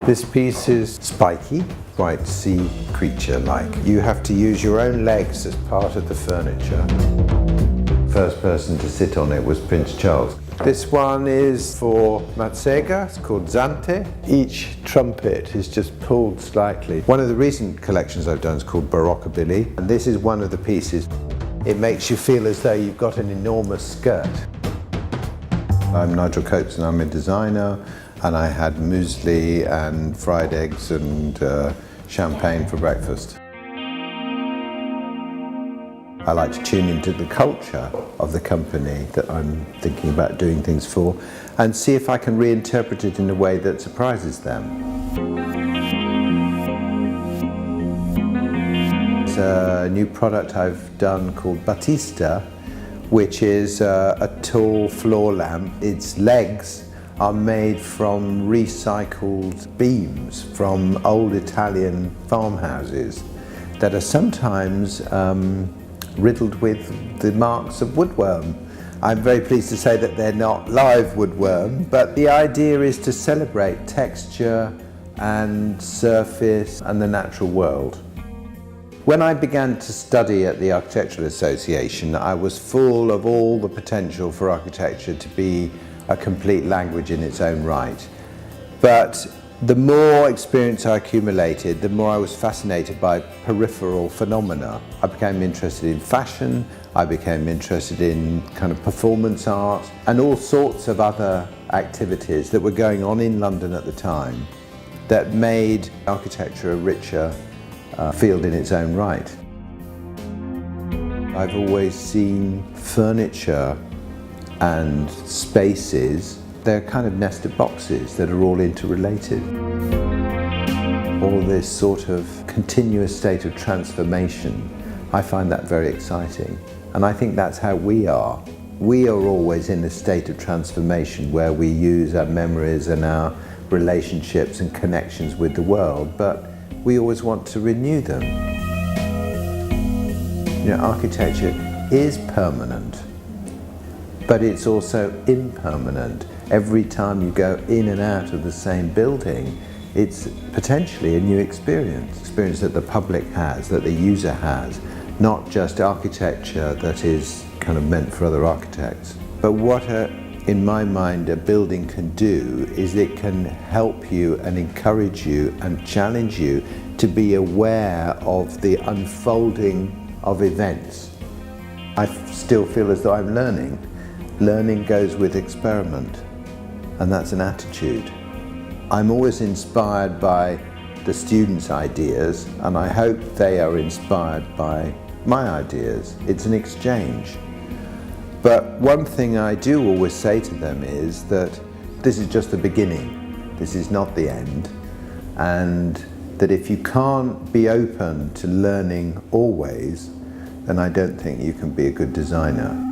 This piece is spiky, quite sea creature-like. You have to use your own legs as part of the furniture. First person to sit on it was Prince Charles. This one is for Matsega, it's called Zante. Each trumpet is just pulled slightly. One of the recent collections I've done is called Barockabilly, and this is one of the pieces. It makes you feel as though you've got an enormous skirt. I'm Nigel Coates and I'm a designer, and I had muesli and fried eggs and champagne for breakfast. I like to tune into the culture of the company that I'm thinking about doing things for and see if I can reinterpret it in a way that surprises them. It's a new product I've done called Battista, which is a tall floor lamp. Its legs are made from recycled beams from old Italian farmhouses that are sometimes riddled with the marks of woodworm. I'm very pleased to say that they're not live woodworm, but the idea is to celebrate texture and surface and the natural world. When I began to study at the Architectural Association, I was full of all the potential for architecture to be a complete language in its own right. But the more experience I accumulated, the more I was fascinated by peripheral phenomena. I became interested in fashion, I became interested in kind of performance art and all sorts of other activities that were going on in London at the time that made architecture a richer field in its own right. I've always seen furniture and spaces, they're kind of nested boxes that are all interrelated. All this sort of continuous state of transformation, I find that very exciting. And I think that's how we are. We are always in a state of transformation where we use our memories and our relationships and connections with the world, but we always want to renew them. You know, architecture is permanent, but it's also impermanent. Every time you go in and out of the same building, it's potentially a new experience that the public has, that the user has, not just architecture that is kind of meant for other architects. But what, in my mind, a building can do is it can help you and encourage you and challenge you to be aware of the unfolding of events. I still feel as though I'm learning. Learning goes with experiment, and that's an attitude. I'm always inspired by the students' ideas, and I hope they are inspired by my ideas. It's an exchange. But one thing I do always say to them is that this is just the beginning. This is not the end. And that if you can't be open to learning always, then I don't think you can be a good designer.